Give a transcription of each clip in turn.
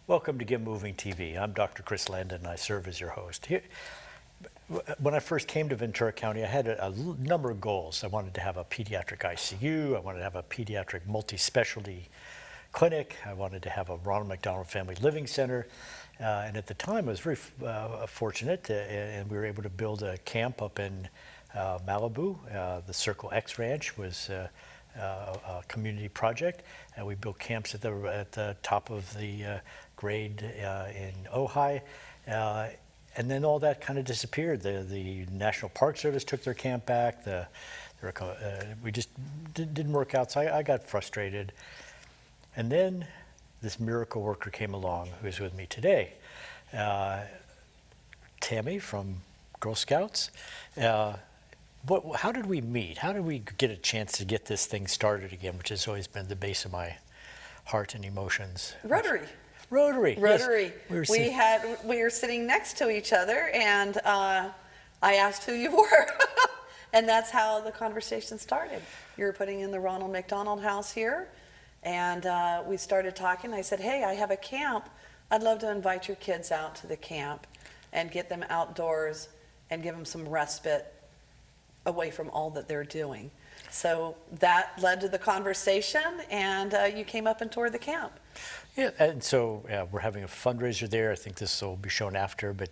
Welcome to Get Moving TV. I'm Dr. Chris Landon, and I serve as your host. When I first came to Ventura County, I had a number of goals. I wanted to have a pediatric ICU. I wanted to have a pediatric multi-specialty clinic. I wanted to have a Ronald McDonald Family Living Center. And at the time, I was very fortunate, and we were able to build a camp up in Malibu. The Circle X Ranch was a community project, and we built camps at the top of the grade in Ojai. And then all that kind of disappeared. The National Park Service took their camp back. We just didn't work out, so I got frustrated. And then this miracle worker came along who's with me today. Tammie from Girl Scouts. How did we meet? How did we get a chance to get this thing started again, which has always been the base of my heart and emotions? Rotary. Rotary. Yes. We were sitting next to each other, and I asked who you were, and that's how the conversation started. You were putting in the Ronald McDonald House here, and we started talking. I said, "Hey, I have a camp. I'd love to invite your kids out to the camp and get them outdoors and give them some respite away from all that they're doing." So that led to the conversation, and you came up and toured the camp. Yeah, and so we're having a fundraiser there. I think this will be shown after, but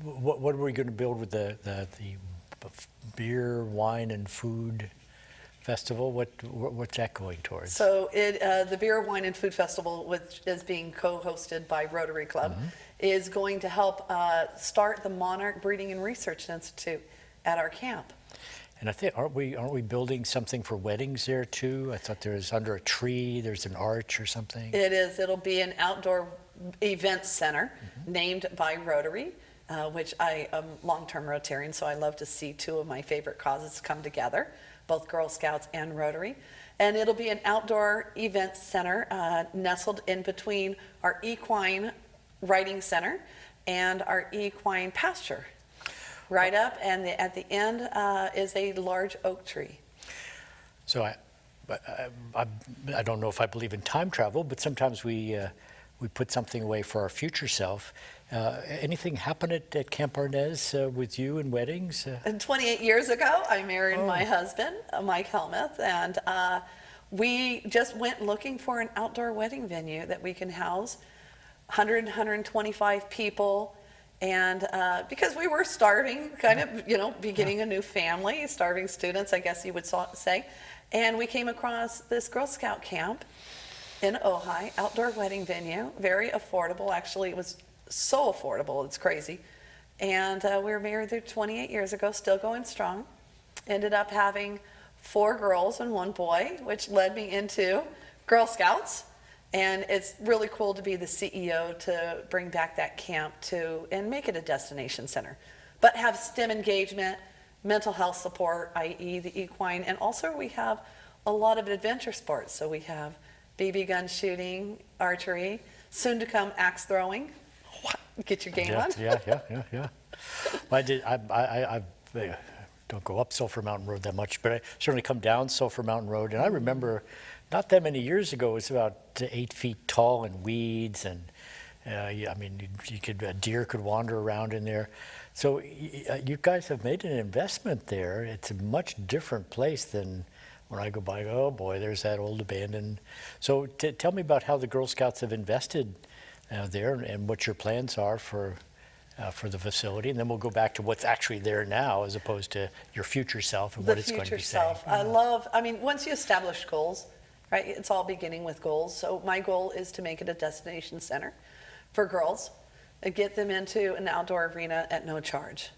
what are we going to build with the beer, wine, and food festival? What's that going towards? So the Beer, Wine, and Food Festival, which is being co-hosted by Rotary Club, is going to help start the Monarch Breeding and Research Institute at our camp. And I think, aren't we building something for weddings there too? I thought there was under a tree, there's an arch or something. It is. It'll be an outdoor event center named by Rotary, which I am long-term Rotarian, so I love to see two of my favorite causes come together, both Girl Scouts and Rotary. And it'll be an outdoor event center nestled in between our equine riding center and our equine pasture. Right up, and at the end is a large oak tree. So I don't know if I believe in time travel, but sometimes we put something away for our future self. Anything happen at Camp Arnez with you and weddings? And 28 years ago, I married my husband, Mike Helmuth, and we just went looking for an outdoor wedding venue that we can house 100, 125 people. And because we were starving, kind of, beginning a new family, starving students, I guess you would say. And we came across this Girl Scout camp in Ojai, outdoor wedding venue, very affordable. Actually, it was so affordable, it's crazy. And we were married there 28 years ago, still going strong. Ended up having 4 girls and 1 boy, which led me into Girl Scouts. And it's really cool to be the CEO to bring back that camp and make it a destination center. But have STEM engagement, mental health support, i.e. the equine, and also we have a lot of adventure sports. So we have BB gun shooting, archery, soon to come axe throwing. Get your game on. Yeah. I don't go up Sulphur Mountain Road that much, but I certainly come down Sulphur Mountain Road, and I remember not that many years ago, it was about 8 feet tall and weeds, and a deer could wander around in there. So you guys have made an investment there. It's a much different place than when I go by. Oh boy, there's that old abandoned. So tell me about how the Girl Scouts have invested there, and what your plans are for the facility, and then we'll go back to what's actually there now, as opposed to your future self and what it's going to be saying. Once you establish goals. Right, it's all beginning with goals. So my goal is to make it a destination center for girls, and get them into an outdoor arena at no charge.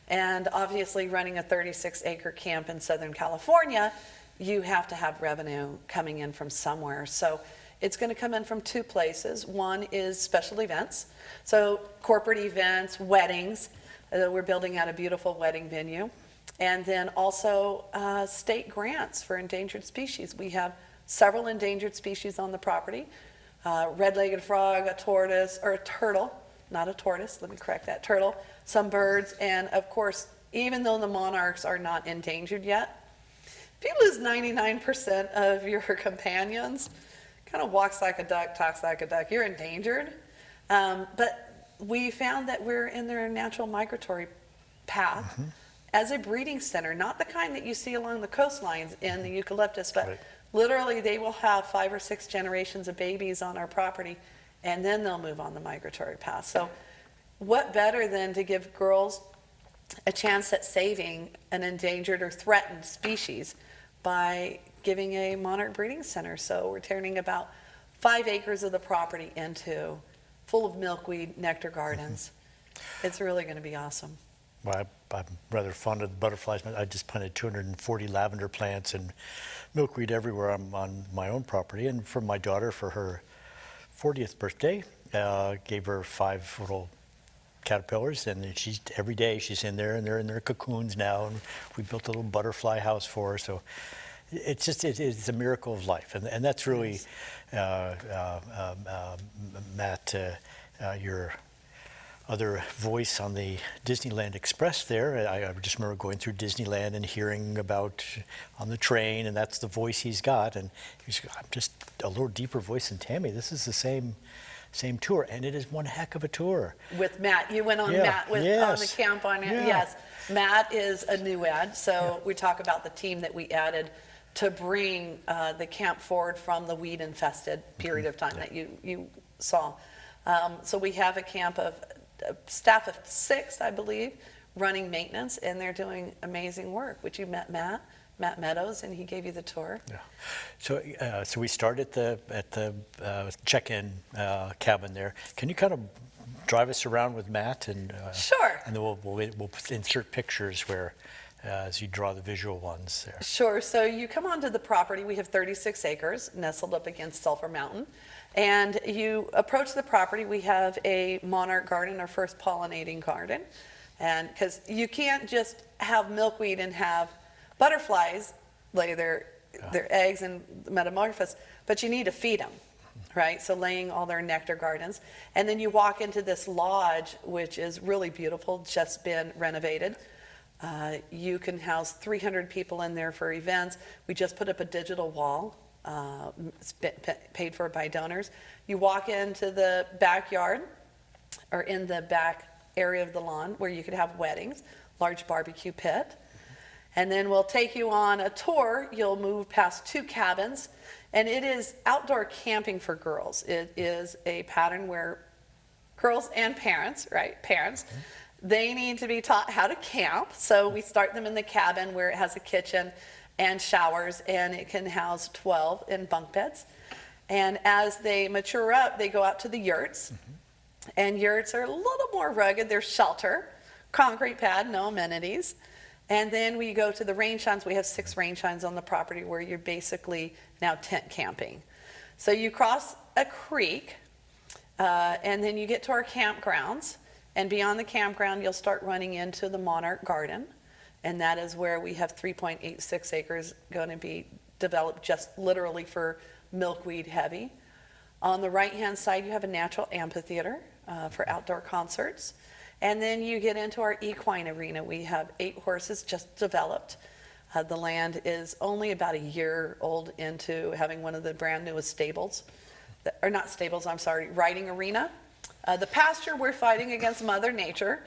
And obviously running a 36-acre camp in Southern California, you have to have revenue coming in from somewhere. So it's going to come in from 2 places. One is special events, so corporate events, weddings. We're building out a beautiful wedding venue. And then also state grants for endangered species. We have several endangered species on the property. Red-legged frog, a tortoise, or a turtle, not a tortoise, let me correct that, turtle, some birds, and of course, even though the monarchs are not endangered yet, if you lose 99% of your companions, kind of walks like a duck, talks like a duck. You're endangered. But we found that we're in their natural migratory path as a breeding center, not the kind that you see along the coastlines in the eucalyptus, but Right. literally they will have 5 or 6 generations of babies on our property, and then they'll move on the migratory path. So what better than to give girls a chance at saving an endangered or threatened species by giving a monarch breeding center. So we're turning about 5 acres of the property into full of milkweed, nectar gardens. It's really going to be awesome. Well, I'm rather fond of the butterflies. I just planted 240 lavender plants and milkweed everywhere on my own property. And for my daughter, for her 40th birthday, gave her 5 little caterpillars, and every day she's in there, and they're in their cocoons now. And we built a little butterfly house for her. So it's a miracle of life, and that's really, Matt, your other voice on the Disneyland Express there. I just remember going through Disneyland and hearing about on the train, and that's the voice he's got. And I'm just a little deeper voice than Tammie. This is the same tour, and it is one heck of a tour. With Matt, you went on Matt on the camp on it. Yeah. Yes, Matt is a new ad. So we talk about the team that we added to bring the camp forward from the weed infested period of time that you saw. So we have a camp of staff of 6, I believe, running maintenance, and they're doing amazing work. Which you met Matt Meadows, and he gave you the tour. Yeah. So we start at the check-in cabin there. Can you kind of drive us around with Matt and Sure. And then we'll insert pictures where as you draw the visual ones there. Sure. So you come onto the property. We have 36 acres nestled up against Sulphur Mountain. And you approach the property. We have a monarch garden, our first pollinating garden. And because you can't just have milkweed and have butterflies lay their eggs and metamorphose, but you need to feed them, right? So laying all their nectar gardens. And then you walk into this lodge, which is really beautiful, just been renovated. You can house 300 people in there for events. We just put up a digital wall, paid for by donors. You walk into the backyard or in the back area of the lawn where you could have weddings, large barbecue pit. And then we'll take you on a tour. You'll move past 2 cabins, and it is outdoor camping for girls. It is a pattern where girls and parents, right, parents, they need to be taught how to camp. So we start them in the cabin where it has a kitchen and showers, and it can house 12 in bunk beds. And as they mature up, they go out to the yurts. And yurts are a little more rugged. They're shelter, concrete pad, no amenities. And then we go to the rain shines. We have 6 rain shines on the property where you're basically now tent camping. So you cross a creek, and then you get to our campgrounds. And beyond the campground, you'll start running into the monarch garden. And that is where we have 3.86 acres going to be developed just literally for milkweed heavy. On the right-hand side, you have a natural amphitheater for outdoor concerts. And then you get into our equine arena. We have 8 horses just developed. The land is only about a year old into having one of the brand newest stables, or not stables, I'm sorry, riding arena. The pasture, we're fighting against Mother Nature.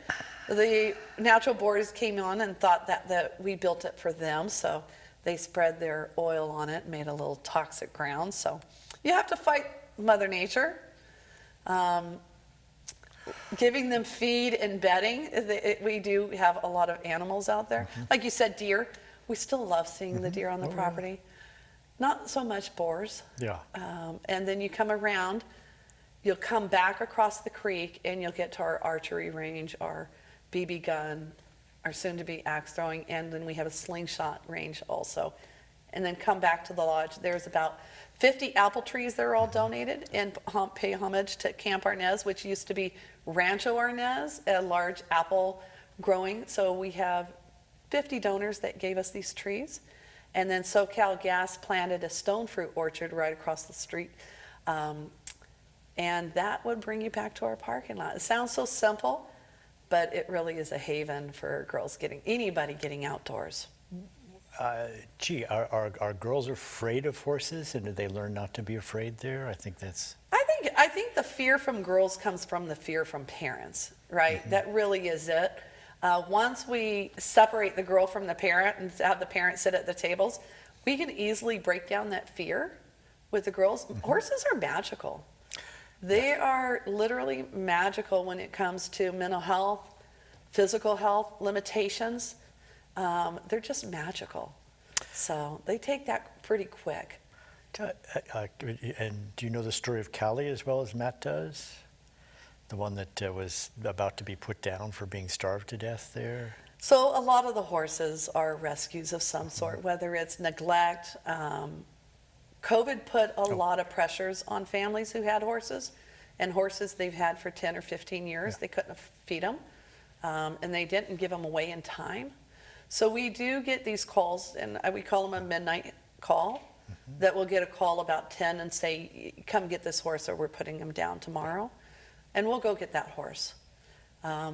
The natural boards came on and thought that we built it for them, so they spread their oil on it and made a little toxic ground. So you have to fight Mother Nature. Giving them feed and bedding. We do have a lot of animals out there. Like you said, deer. We still love seeing the deer on the property. Not so much boars. Yeah. And then you come around, you'll come back across the creek, and you'll get to our archery range, our BB gun, our soon-to-be axe throwing, and then we have a slingshot range also. And then come back to the lodge. There's about 50 apple trees that are all donated and pay homage to Camp Arnez, which used to be Rancho Arnez, a large apple growing. So we have 50 donors that gave us these trees. And then SoCal Gas planted a stone fruit orchard right across the street. And that would bring you back to our parking lot. It sounds so simple, but it really is a haven for girls anybody getting outdoors. Gee, are girls afraid of horses, and do they learn not to be afraid there? I think that's. I think the fear from girls comes from the fear from parents, right? Mm-hmm. That really is it. Once we separate the girl from the parent and have the parent sit at the tables, we can easily break down that fear with the girls. Mm-hmm. Horses are magical. They are literally magical when it comes to mental health, physical health, limitations. They're just magical. So they take that pretty quick. And do you know the story of Callie as well as Matt does? The one that was about to be put down for being starved to death there? So a lot of the horses are rescues of some sort, whether it's neglect. COVID put a lot of pressures on families who had horses, and horses they've had for 10 or 15 years. Yeah. They couldn't feed them, and they didn't give them away in time. So we do get these calls, and we call them a midnight call, that we'll get a call about 10 and say, come get this horse or we're putting him down tomorrow. And we'll go get that horse.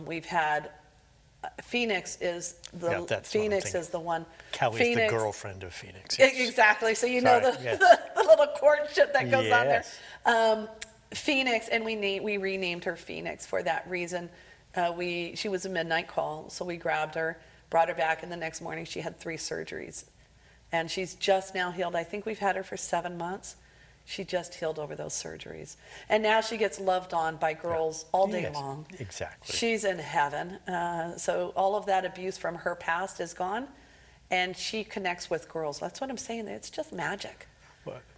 We've had Phoenix is the Yeah, that's what I'm Phoenix thinking. is the one. Callie's Phoenix, the girlfriend of Phoenix. Exactly. So you know Sorry, the, yes. the little courtship that goes on there. Yes. Phoenix, and we renamed her Phoenix for that reason. She was a midnight call, so we grabbed her, brought her back, and the next morning she had 3 surgeries. And she's just now healed. I think we've had her for 7 months. She just healed over those surgeries. And now she gets loved on by girls all day Yes, long. exactly. She's in heaven. So all of that abuse from her past is gone, and she connects with girls. That's what I'm saying. It's just magic.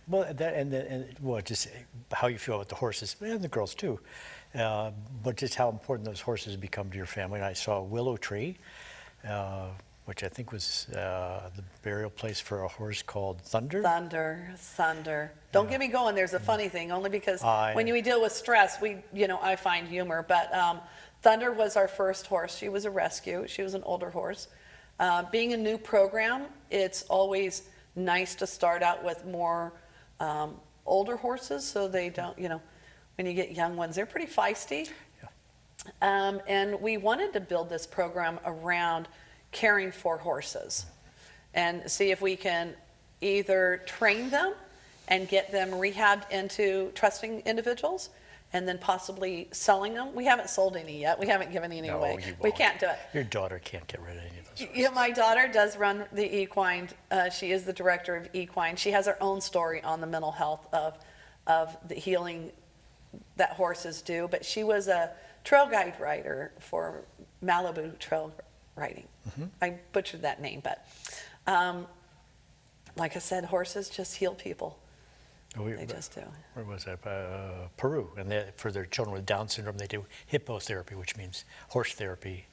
Well, that and just how you feel about the horses and the girls too, but just how important those horses become to your family. And I saw a willow tree, which I think was the burial place for a horse called Thunder. Thunder. Don't get me going. There's a funny thing, only because when we deal with stress, I find humor. But Thunder was our first horse. She was a rescue. She was an older horse. Being a new program, it's always nice to start out with more older horses, so they don't, when you get young ones, they're pretty feisty. Yeah. And we wanted to build this program around caring for horses and see if we can either train them and get them rehabbed into trusting individuals and then possibly selling them. We haven't sold any yet. We haven't given any away. You We won't. Can't do it. Your daughter can't get rid of any of those horses. Yeah, my daughter does run the equine. She is the director of equine. She has her own story on the mental health of the healing that horses do. But she was a trail guide rider for Malibu Trail Riding. I butchered that name, but like I said, horses just heal people. They just do. Where was that? Peru. And for their children with Down syndrome, they do hippotherapy, which means horse therapy.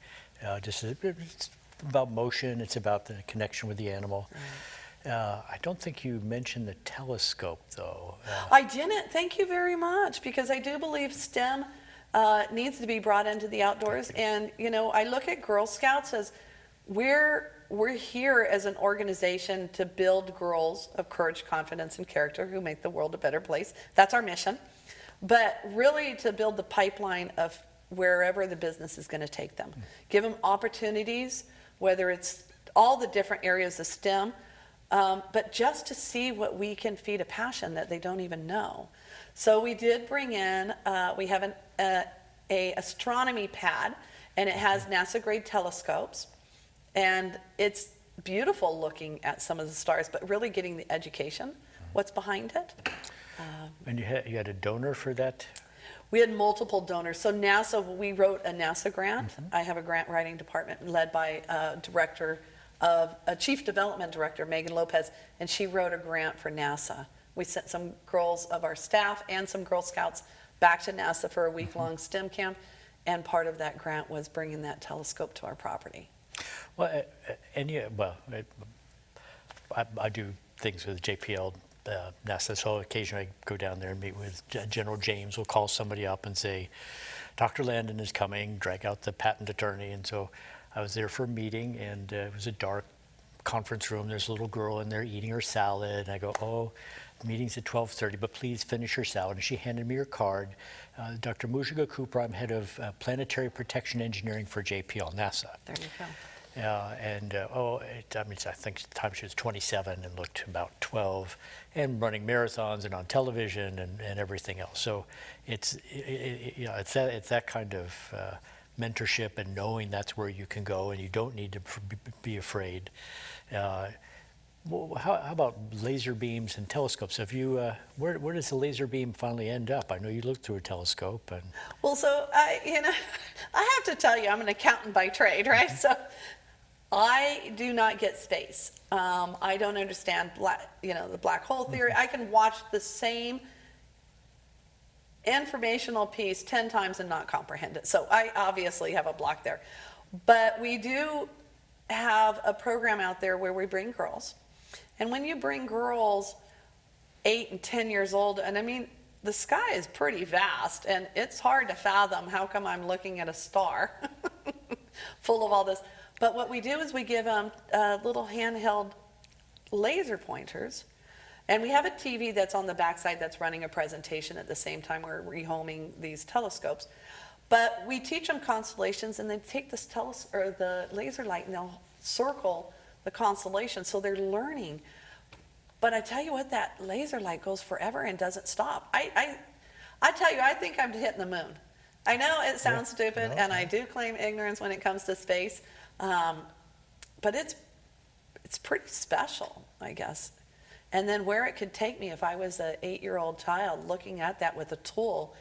It's about motion. It's about the connection with the animal. Right. I don't think you mentioned the telescope, though. I didn't. Thank you very much, because I do believe STEM needs to be brought into the outdoors. And, I look at Girl Scouts as we're here as an organization to build girls of courage, confidence, and character who make the world a better place. That's our mission. But really to build the pipeline of wherever the business is going to take them. Give them opportunities, whether it's all the different areas of STEM, but just to see what we can feed a passion that they don't even know. So we did bring in, we have an astronomy pad, and it has NASA-grade telescopes. And it's beautiful looking at some of the stars, but really getting the education, what's behind it. And you had a donor for that? We had multiple donors. So NASA, we wrote a NASA grant. I have a grant writing department led by a chief development director, Megan Lopez, and she wrote a grant for NASA. We sent some girls of our staff and some Girl Scouts back to NASA for a week-long STEM camp, and part of that grant was bringing that telescope to our property. Well, I do things with JPL, NASA, so occasionally I go down there and meet with General James. We'll call somebody up and say, Dr. Landon is coming, drag out the patent attorney. And so I was there for a meeting, and it was a dark conference room. There's a little girl in there eating her salad. And I go, oh, the meeting's at 12:30, but please finish your salad. And she handed me her card. Dr. Mujiga Cooper, I'm head of planetary protection engineering for JPL, NASA. There you go. I think at the time she was 27 and looked about 12, and running marathons and on television and everything else. So it's it's that kind of mentorship and knowing that's where you can go and you don't need to be afraid. How about laser beams and telescopes? Have you where does the laser beam finally end up? I know you looked through a telescope and. Well, so I have to tell you, I'm an accountant by trade, right? So I do not get space. I don't understand the black hole theory. I can watch the same informational piece 10 times and not comprehend it. So I obviously have a block there. But we do have a program out there where we bring girls. And when you bring girls 8 and 10 years old, and I mean, the sky is pretty vast, and it's hard to fathom how come I'm looking at a star full of all this. But what we do is we give them little handheld laser pointers, and we have a TV that's on the backside that's running a presentation at the same time we're rehoming these telescopes. But we teach them constellations, and they take this the laser light and they'll circle the constellation, so they're learning. But I tell you what, that laser light goes forever and doesn't stop. I tell you, I think I'm hitting the moon. I know it sounds stupid, and I do claim ignorance when it comes to space, but it's pretty special, I guess. And then where it could take me if I was an 8-year-old child looking at that with a tool,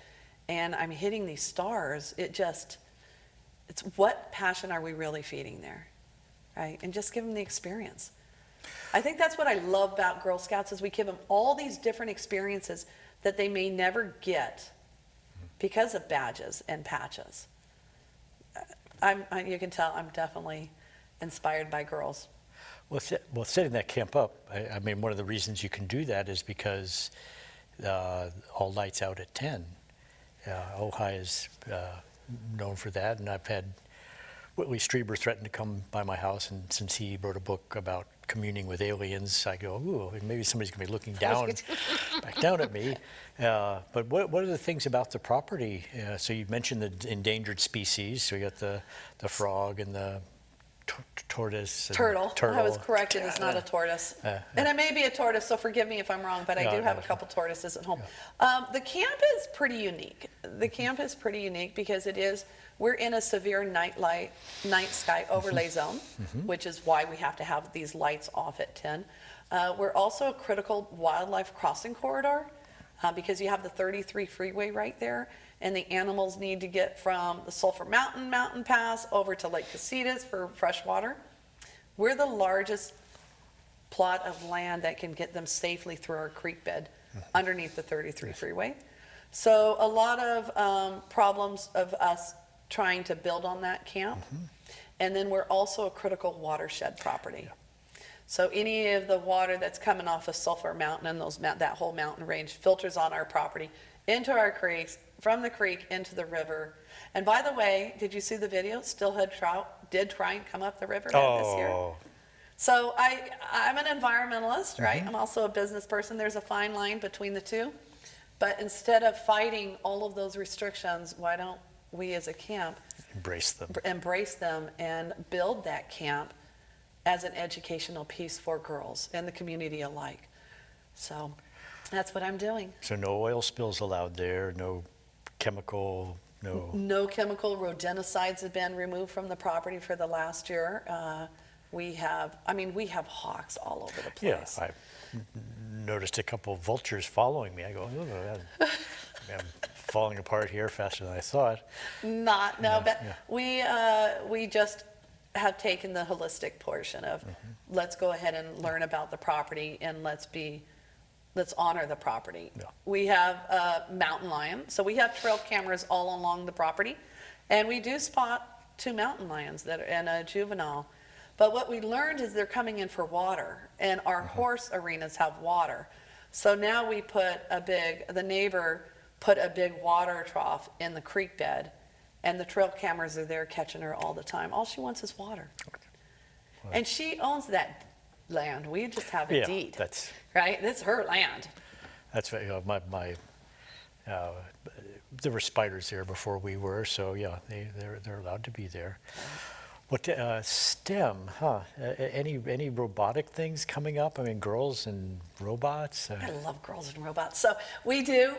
and I'm hitting these stars, it's what passion are we really feeding there, right? And just give them the experience. I think that's what I love about Girl Scouts is we give them all these different experiences that they may never get because of badges and patches. You can tell I'm definitely inspired by girls. Well, setting that camp up, I mean, one of the reasons you can do that is because all lights out at 10. Ojai is known for that, and I've had Whitley Strieber threatened to come by my house, and since he wrote a book about communing with aliens, I go, ooh, maybe somebody's going to be looking down, back down at me. But what are the things about the property? So you mentioned the endangered species. So you got the frog and the tortoise. And turtle. I was corrected. It's not a tortoise. And it may be a tortoise, so forgive me if I'm wrong, but I do have a couple tortoises at home. The camp is pretty unique. The camp is pretty unique because we're in a severe night sky overlay zone, which is why we have to have these lights off at 10. We're also a critical wildlife crossing corridor because you have the 33 freeway right there, and the animals need to get from the Sulphur Mountain Pass over to Lake Casitas for fresh water. We're the largest plot of land that can get them safely through our creek bed underneath the 33 freeway. So a lot of problems of us trying to build on that camp. And then we're also a critical watershed property. So any of the water that's coming off of Sulphur Mountain and that whole mountain range filters on our property into our creeks, from the creek into the river. And by the way, did you see the video? Steelhead trout did try and come up the riverbed this year. So I'm an environmentalist, right? I'm also a business person. There's a fine line between the two. But instead of fighting all of those restrictions, why don't we as a camp embrace them and build that camp as an educational piece for girls and the community alike? So that's what I'm doing. So no oil spills allowed there, no chemical, no chemical rodenticides have been removed from the property for the last year. We have hawks all over the place. Yeah, I noticed a couple of vultures following me. I go, oh, I'm falling apart here faster than I thought. We just have taken the holistic portion of let's go ahead and learn about the property and let's honor the property. Yeah. We have mountain lion, so we have trail cameras all along the property, and we do spot 2 mountain lions and a juvenile. But what we learned is they're coming in for water, and our horse arenas have water. So now the neighbor put a big water trough in the creek bed, and the trail cameras are there catching her all the time. All she wants is water. Wow. And she owns that land. We just have a deed. Right? That's her land. That's right. There were spiders there before we were, so yeah, they're allowed to be there. What STEM, huh? Any robotic things coming up? I mean, girls and robots. I love girls and robots. So we do.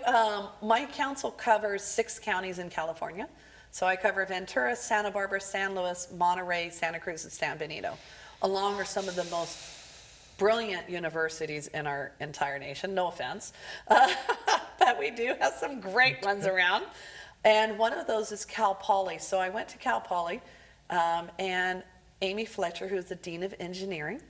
My council covers 6 counties in California. So I cover Ventura, Santa Barbara, San Luis, Monterey, Santa Cruz, and San Benito, along with some of the most brilliant universities in our entire nation. No offense, but we do have some great ones around. And one of those is Cal Poly. So I went to Cal Poly, and Amy Fletcher, who's the Dean of Engineering,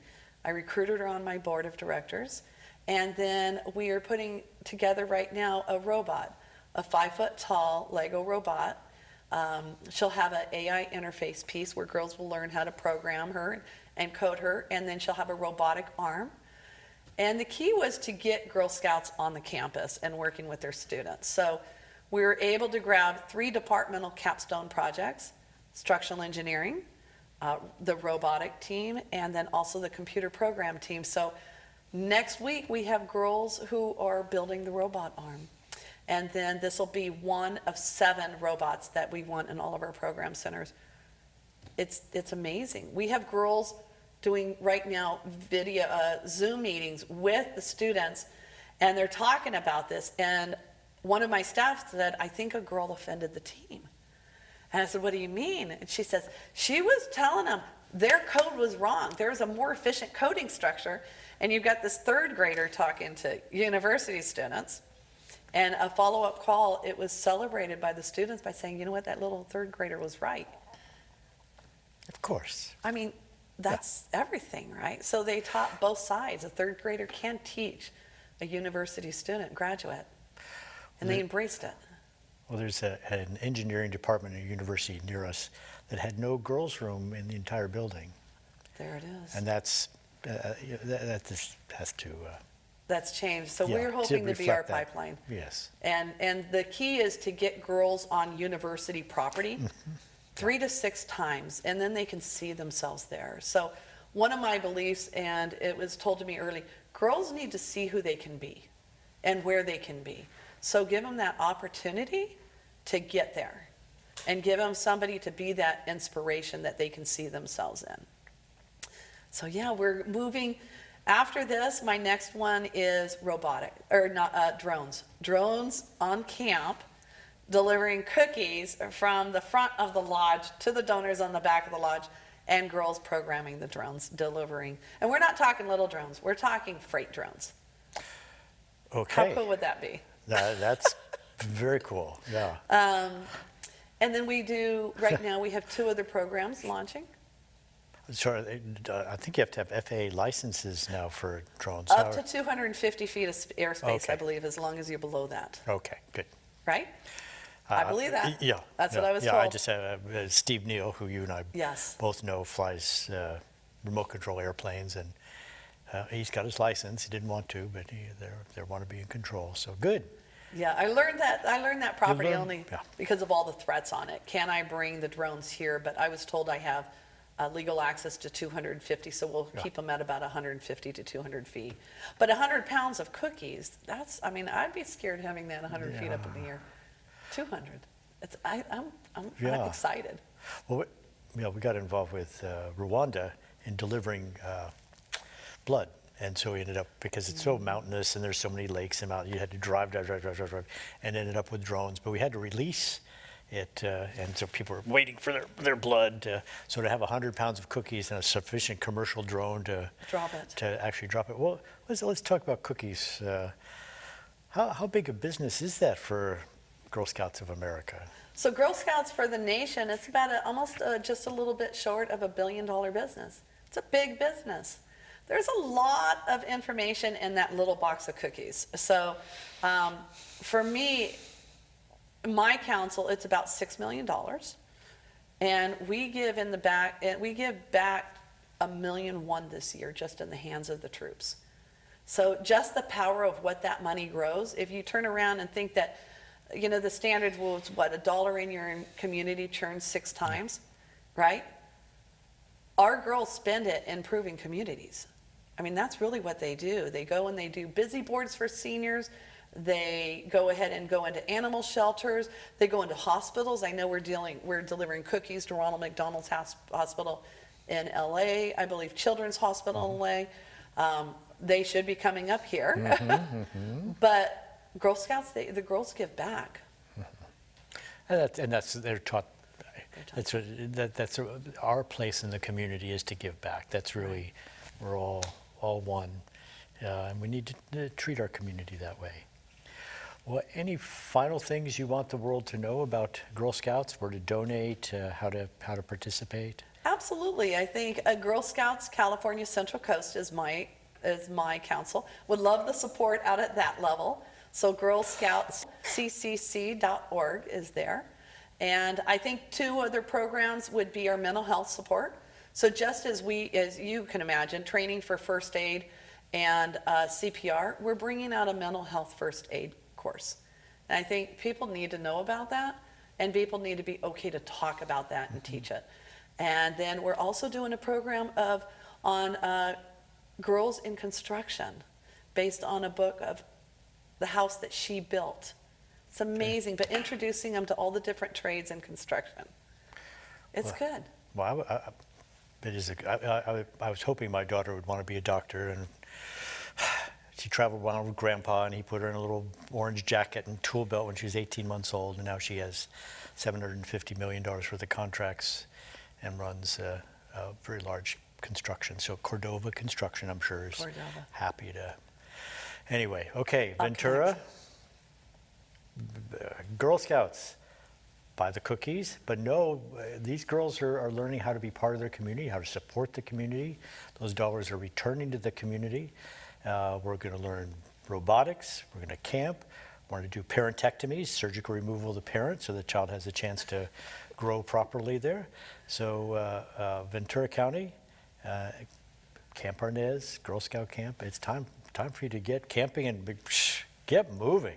I recruited her on my board of directors. And then we are putting together right now a robot, a 5-foot-tall Lego robot. She'll have an AI interface piece where girls will learn how to program her and code her, and then she'll have a robotic arm. And the key was to get Girl Scouts on the campus and working with their students. So we were able to grab 3 departmental capstone projects: structural engineering, the robotic team, and then also the computer program team. So next week we have girls who are building the robot arm. And then this will be one of 7 robots that we want in all of our program centers. It's amazing. We have girls doing right now video Zoom meetings with the students, and they're talking about this. And one of my staff said, "I think a girl offended the team." And I said, "What do you mean?" And she says, "She was telling them their code was wrong. There's a more efficient coding structure." And you've got this 3rd grader talking to university students. And a follow-up call, it was celebrated by the students by saying, "You know what, that little 3rd grader was right." Of course. I mean, that's everything, right? So they taught both sides. A 3rd grader can teach a university student, graduate, and they embraced it. Well, there's an engineering department at a university near us that had no girls' room in the entire building. There it is. And that just has to... That's changed. So yeah, we're hoping to be our reflect that. pipeline. Yes. And the key is to get girls on university property 3 to 6 times, and then they can see themselves there. So one of my beliefs, and it was told to me early, girls need to see who they can be and where they can be. So give them that opportunity to get there, and give them somebody to be that inspiration that they can see themselves in. So yeah, we're moving. After this, my next one is drones. Drones on camp, delivering cookies from the front of the lodge to the donors on the back of the lodge, and girls programming the drones, delivering. And we're not talking little drones, we're talking freight drones. Okay. How cool would that be? That's very cool, yeah. And then we do, right now, we have 2 other programs launching. So I think you have to have FAA licenses now for drones. Up to 250 feet of airspace, Okay. I believe, as long as you're below that, Okay, good. right? I believe that. Yeah. That's yeah, what I was yeah, told. I just have Steve Neal, who you and I Yes. both know flies remote control airplanes, and he's got his license. He didn't want to, but they want to be in control. So good. Yeah, I learned that property learned- only yeah. because of all the threats on it. Can I bring the drones here? But I was told I have legal access to 250, so we'll keep them at about 150 to 200 feet. But 100 pounds of cookies, I'm I'd be scared having that 100 feet up in the air. 200. I'm Yeah. excited. Well, we got involved with Rwanda in delivering blood. And so we ended up, because it's so mountainous and there's so many lakes and mountains, you had to drive, and ended up with drones. But we had to release it, and so people were waiting for their blood. So to have 100 pounds of cookies and a sufficient commercial drone to actually drop it. Well, let's talk about cookies. How big a business is that for Girl Scouts of America? So Girl Scouts for the nation, it's about almost just a little bit short of $1 billion business. It's a big business. There's a lot of information in that little box of cookies. So for me, my council, it's about $6 million. And we give back $1.1 million this year just in the hands of the troops. So just the power of what that money grows. If you turn around and think that, the standard was $1 in your community churns 6 times, right? Our girls spend it improving communities. That's really what they do. They go and they do busy boards for seniors. They go ahead and go into animal shelters. They go into hospitals. I know we're delivering cookies to Ronald McDonald's Hospital in LA, I believe Children's Hospital in LA. They should be coming up here. But Girl Scouts, the girls give back. And that's they're taught. That's our place in the community is to give back. That's really, we're all one, and we need to treat our community that way. Well, any final things you want the world to know about Girl Scouts, where to donate, how to participate? Absolutely. I think Girl Scouts California Central Coast is my council. Would love the support out at that level. So girlscoutsccc.org is there. And I think 2 other programs would be our mental health support. So just as you can imagine, training for first aid and CPR, we're bringing out a mental health first aid course. And I think people need to know about that, and people need to be okay to talk about that and teach it. And then we're also doing a program on girls in construction, based on a book of the house that she built. It's amazing, but introducing them to all the different trades in construction. It's good. Well, I was hoping my daughter would want to be a doctor, and she traveled around with Grandpa, and he put her in a little orange jacket and tool belt when she was 18 months old, and now she has $750 million worth of contracts and runs a very large construction. So Cordova Construction, I'm sure, is happy to. Anyway, okay, Ventura, Girl Scouts, buy the cookies, but no, these girls are learning how to be part of their community, how to support the community. Those dollars are returning to the community. We're going to learn robotics, we're going to camp, we're going to do parentectomies, surgical removal of the parent so the child has a chance to grow properly there. So Ventura County, Camp Arnez, Girl Scout Camp, it's time for you to get camping and get moving.